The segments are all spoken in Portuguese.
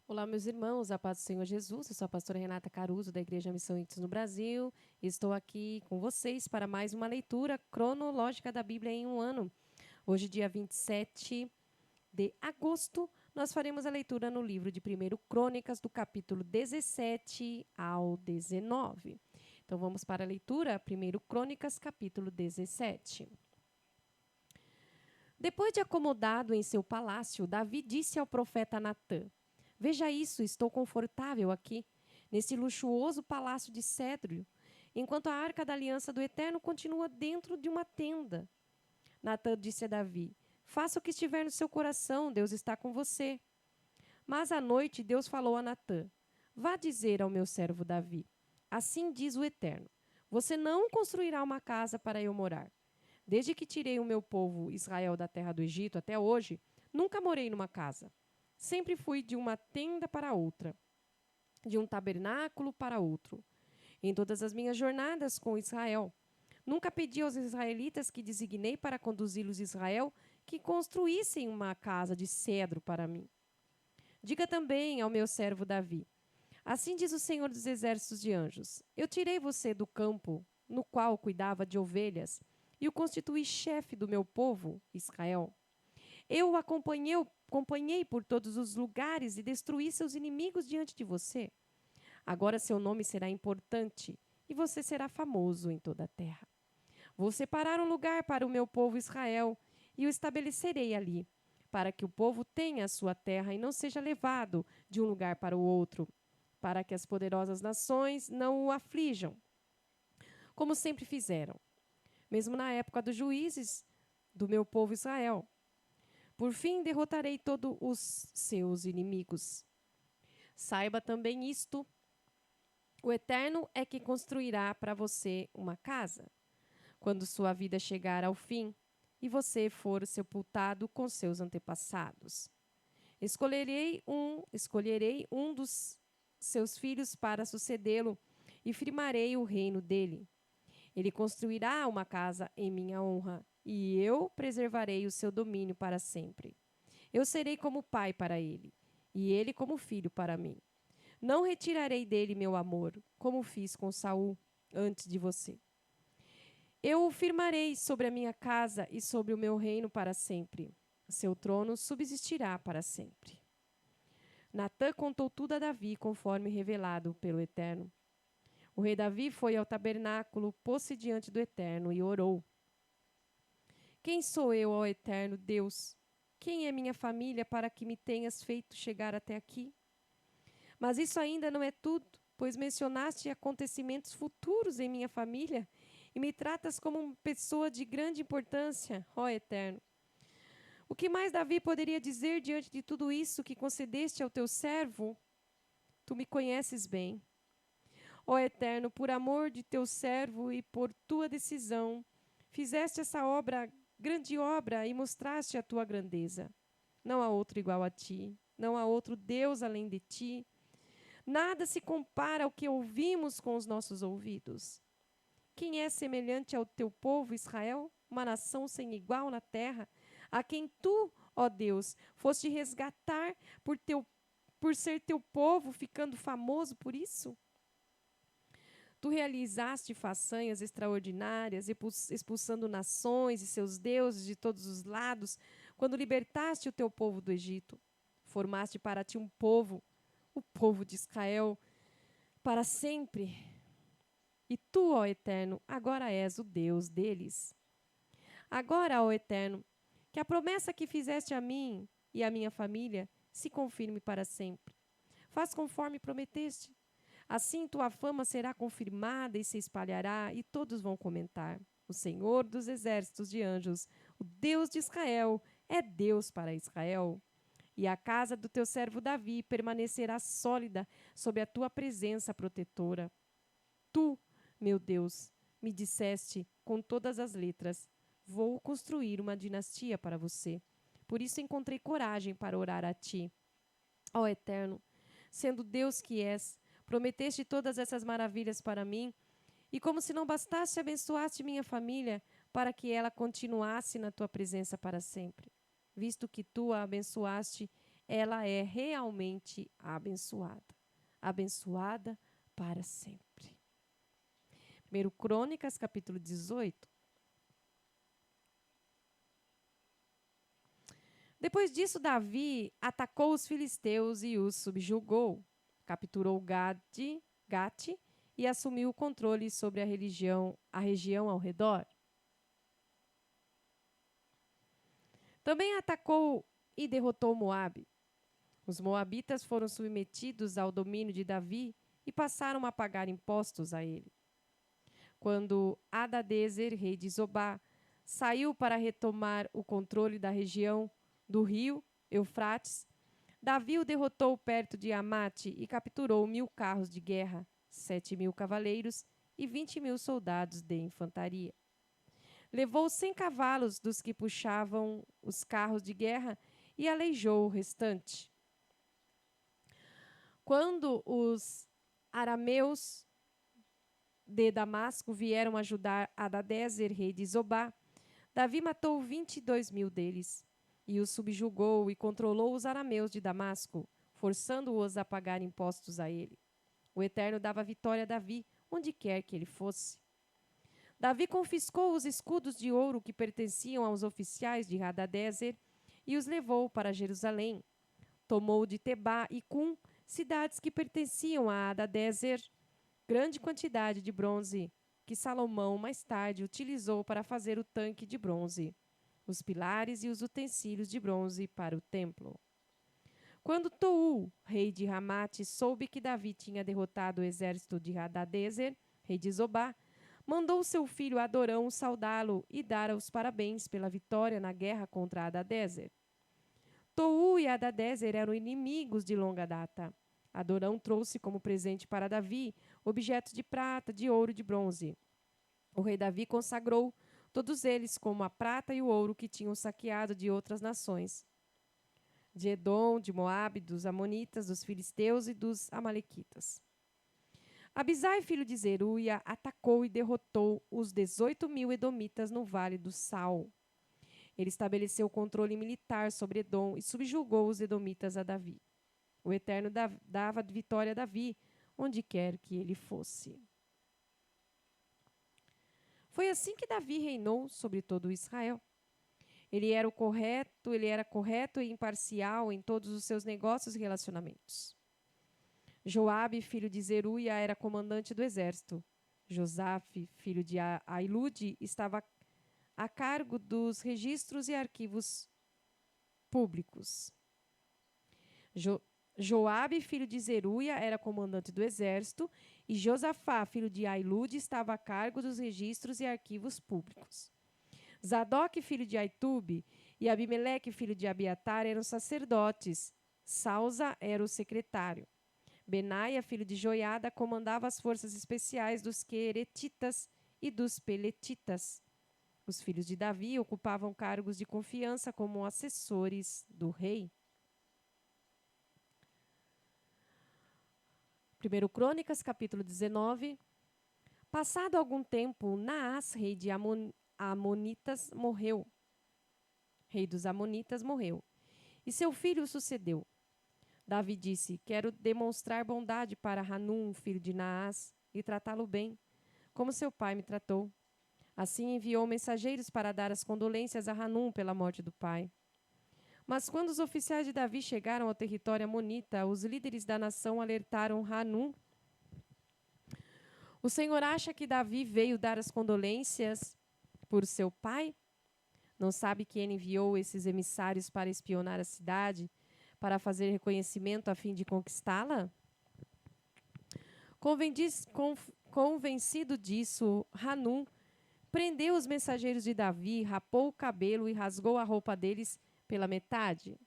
Olá, meus irmãos, a paz do Senhor Jesus. Eu sou a pastora Renata Caruso, da Igreja Missão Índios no Brasil. Estou aqui com vocês para mais uma leitura cronológica da Bíblia em um ano. Hoje, dia 27 de agosto, nós faremos a leitura no livro de 1 Crônicas, do capítulo 17 ao 19. Então, vamos para a leitura, 1 Crônicas, capítulo 17. Depois de acomodado em seu palácio, Davi disse ao profeta Natã: Veja isso, estou confortável aqui, nesse luxuoso palácio de cedro, enquanto a arca da aliança do Eterno continua dentro de uma tenda. Natã disse a Davi: Faça o que estiver no seu coração, Deus está com você. Mas à noite Deus falou a Natã: Vá dizer ao meu servo Davi: Assim diz o Eterno: Você não construirá uma casa para eu morar. Desde que tirei o meu povo Israel da terra do Egito até hoje, nunca morei numa casa. Sempre fui de uma tenda para outra, de um tabernáculo para outro. Em todas as minhas jornadas com Israel, nunca pedi aos israelitas que designei para conduzi-los a Israel que construíssem uma casa de cedro para mim. Diga também ao meu servo Davi: Assim diz o Senhor dos Exércitos de Anjos: Eu tirei você do campo no qual cuidava de ovelhas e o constituí chefe do meu povo, Israel. Eu o acompanhei por todos os lugares e destruí seus inimigos diante de você. Agora seu nome será importante e você será famoso em toda a terra. Vou separar um lugar para o meu povo Israel e o estabelecerei ali, para que o povo tenha a sua terra e não seja levado de um lugar para o outro, para que as poderosas nações não o aflijam, como sempre fizeram, mesmo na época dos juízes do meu povo Israel. Por fim, derrotarei todos os seus inimigos. Saiba também isto: o Eterno é que construirá para você uma casa. Quando sua vida chegar ao fim e você for sepultado com seus antepassados, escolherei um dos seus filhos para sucedê-lo e firmarei o reino dele. Ele construirá uma casa em minha honra e eu preservarei o seu domínio para sempre. Eu serei como pai para ele e ele como filho para mim. Não retirarei dele meu amor, como fiz com Saul antes de você. Eu o firmarei sobre a minha casa e sobre o meu reino para sempre. Seu trono subsistirá para sempre. Natã contou tudo a Davi, conforme revelado pelo Eterno. O rei Davi foi ao tabernáculo, pôs-se diante do Eterno e orou: Quem sou eu, ó Eterno Deus? Quem é minha família para que me tenhas feito chegar até aqui? Mas isso ainda não é tudo, pois mencionaste acontecimentos futuros em minha família e me tratas como uma pessoa de grande importância, ó Eterno. O que mais Davi poderia dizer diante de tudo isso que concedeste ao teu servo? Tu me conheces bem. Ó Eterno, por amor de teu servo e por tua decisão, fizeste essa obra, grande obra, e mostraste a tua grandeza. Não há outro igual a ti, não há outro Deus além de ti. Nada se compara ao que ouvimos com os nossos ouvidos. Quem é semelhante ao teu povo Israel, uma nação sem igual na terra, a quem tu, ó Deus, foste resgatar por ser teu povo, ficando famoso por isso? Tu realizaste façanhas extraordinárias, expulsando nações e seus deuses de todos os lados, quando libertaste o teu povo do Egito. Formaste para ti um povo, o povo de Israel, para sempre. E tu, ó Eterno, agora és o Deus deles. Agora, ó Eterno, que a promessa que fizeste a mim e à minha família se confirme para sempre. Faz conforme prometeste. Assim tua fama será confirmada e se espalhará, e todos vão comentar: O Senhor dos exércitos de anjos, o Deus de Israel, é Deus para Israel. E a casa do teu servo Davi permanecerá sólida sob a tua presença protetora. Tu, meu Deus, me disseste com todas as letras: Vou construir uma dinastia para você. Por isso encontrei coragem para orar a ti. Ó Eterno, sendo Deus que és, prometeste todas essas maravilhas para mim, e como se não bastasse, abençoaste minha família para que ela continuasse na tua presença para sempre. Visto que tu a abençoaste, ela é realmente abençoada. Abençoada para sempre. 1 Crônicas, capítulo 18. Depois disso, Davi atacou os filisteus e os subjugou. Capturou Gate e assumiu o controle sobre a região ao redor. Também atacou e derrotou Moabe. Os moabitas foram submetidos ao domínio de Davi e passaram a pagar impostos a ele. Quando Hadadezer, rei de Zobá, saiu para retomar o controle da região do rio Eufrates, Davi o derrotou perto de Amate e capturou 1.000 carros de guerra, 7.000 cavaleiros e 20.000 soldados de infantaria. Levou 100 cavalos dos que puxavam os carros de guerra e aleijou o restante. Quando os arameus de Damasco vieram ajudar Hadadezer, rei de Zobá, Davi matou 22.000 deles e os subjugou e controlou os arameus de Damasco, forçando-os a pagar impostos a ele. O Eterno dava vitória a Davi, onde quer que ele fosse. Davi confiscou os escudos de ouro que pertenciam aos oficiais de Hadadezer e os levou para Jerusalém. Tomou de Tebá e Cum, cidades que pertenciam a Hadadezer, grande quantidade de bronze que Salomão mais tarde utilizou para fazer o tanque de bronze, os pilares e os utensílios de bronze para o templo. Quando Tou, rei de Ramate, soube que Davi tinha derrotado o exército de Hadadezer, rei de Zobá, mandou seu filho Adorão saudá-lo e dar os parabéns pela vitória na guerra contra Hadadezer. Tou e Hadadezer eram inimigos de longa data. Adorão trouxe como presente para Davi objetos de prata, de ouro e de bronze. O rei Davi consagrou todos eles como a prata e o ouro que tinham saqueado de outras nações, de Edom, de Moabe, dos Amonitas, dos filisteus e dos Amalequitas. Abisai, filho de Zeruia, atacou e derrotou os 18.000 edomitas no vale do Sal. Ele estabeleceu controle militar sobre Edom e subjugou os edomitas a Davi. O Eterno dava vitória a Davi, onde quer que ele fosse. Foi assim que Davi reinou sobre todo Israel. Ele era correto e imparcial em todos os seus negócios e relacionamentos. Joabe, filho de Zeruia, era comandante do exército. Josaf, filho de Ailude, estava a cargo dos registros e arquivos públicos. Joabe, filho de Zeruia, era comandante do exército, e Josafá, filho de Ailude, estava a cargo dos registros e arquivos públicos. Zadok, filho de Aitube, e Abimeleque, filho de Abiatar, eram sacerdotes. Salza era o secretário. Benaia, filho de Joiada, comandava as forças especiais dos Queretitas e dos Peletitas. Os filhos de Davi ocupavam cargos de confiança como assessores do rei. 1 Crônicas, capítulo 19. Passado algum tempo, Naás, rei de Amonitas, morreu. Rei dos Amonitas morreu. E seu filho o sucedeu. Davi disse: quero demonstrar bondade para Hanum, filho de Naás, e tratá-lo bem, como seu pai me tratou. Assim enviou mensageiros para dar as condolências a Hanum pela morte do pai. Mas quando os oficiais de Davi chegaram ao território amonita, os líderes da nação alertaram Hanum. O Senhor acha que Davi veio dar as condolências por seu pai? Não sabe que ele enviou esses emissários para espionar a cidade, para fazer reconhecimento a fim de conquistá-la? Convencido disso, Hanum prendeu os mensageiros de Davi, rapou o cabelo e rasgou a roupa deles pela metade.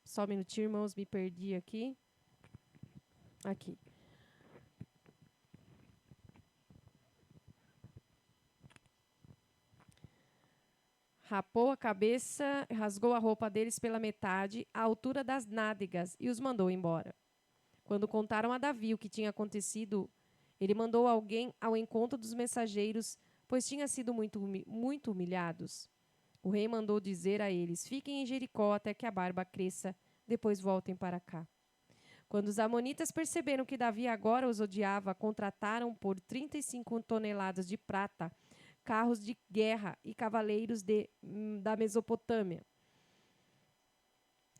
Só um minutinho, irmãos, me perdi aqui. Aqui. Rapou a cabeça, rasgou a roupa deles pela metade, à altura das nádegas, e os mandou embora. Quando contaram a Davi o que tinha acontecido, ele mandou alguém ao encontro dos mensageiros, pois tinham sido muito humilhados. O rei mandou dizer a eles: fiquem em Jericó até que a barba cresça, depois voltem para cá. Quando os amonitas perceberam que Davi agora os odiava, contrataram por 35 toneladas de prata carros de guerra e cavaleiros da Mesopotâmia,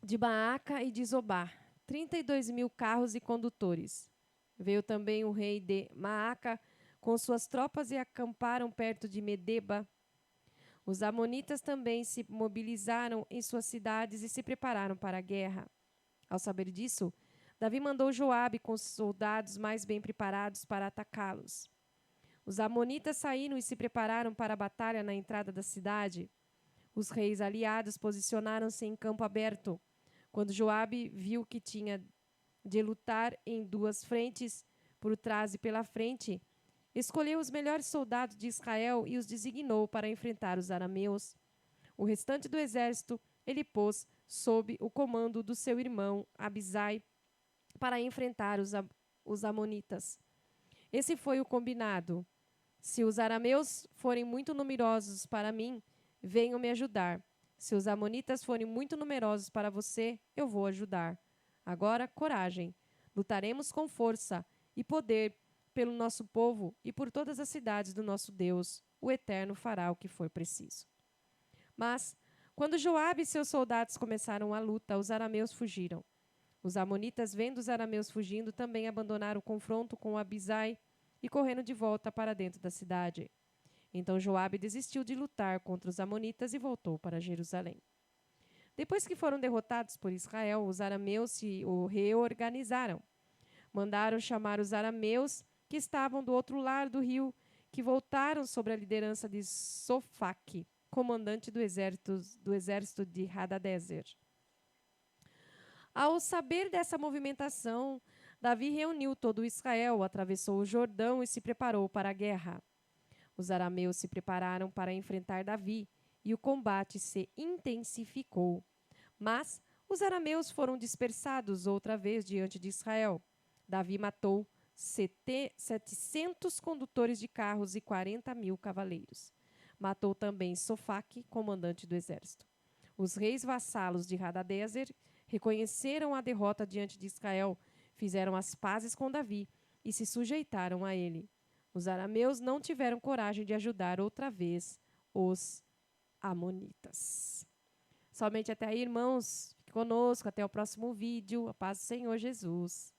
de Maaca e de Zobá, 32.000 carros e condutores. Veio também o rei de Maaca com suas tropas e acamparam perto de Medeba. Os amonitas também se mobilizaram em suas cidades e se prepararam para a guerra. Ao saber disso, Davi mandou Joabe com os soldados mais bem preparados para atacá-los. Os amonitas saíram e se prepararam para a batalha na entrada da cidade. Os reis aliados posicionaram-se em campo aberto. Quando Joabe viu que tinha de lutar em duas frentes, por trás e pela frente, escolheu os melhores soldados de Israel e os designou para enfrentar os arameus. O restante do exército ele pôs sob o comando do seu irmão Abisai para enfrentar os amonitas. Esse foi o combinado. Se os arameus forem muito numerosos para mim, venham me ajudar. Se os amonitas forem muito numerosos para você, eu vou ajudar. Agora, coragem. Lutaremos com força e poder pelo nosso povo e por todas as cidades do nosso Deus. O Eterno fará o que for preciso. Mas, quando Joabe e seus soldados começaram a luta, os arameus fugiram. Os amonitas, vendo os arameus fugindo, também abandonaram o confronto com Abisai e correndo de volta para dentro da cidade. Então Joabe desistiu de lutar contra os amonitas e voltou para Jerusalém. Depois que foram derrotados por Israel, os arameus se reorganizaram. Mandaram chamar os arameus que estavam do outro lado do rio, que voltaram sob a liderança de Sofaque, comandante do exército de Hadadezer. Ao saber dessa movimentação, Davi reuniu todo Israel, atravessou o Jordão e se preparou para a guerra. Os arameus se prepararam para enfrentar Davi e o combate se intensificou. Mas os arameus foram dispersados outra vez diante de Israel. Davi matou 700 condutores de carros e 40.000 cavaleiros. Matou também Sofaque, comandante do exército. Os reis vassalos de Hadadezer reconheceram a derrota diante de Israel, fizeram as pazes com Davi e se sujeitaram a ele. Os arameus não tiveram coragem de ajudar outra vez os amonitas. Somente até aí, irmãos. Fique conosco. Até o próximo vídeo. A paz do Senhor Jesus.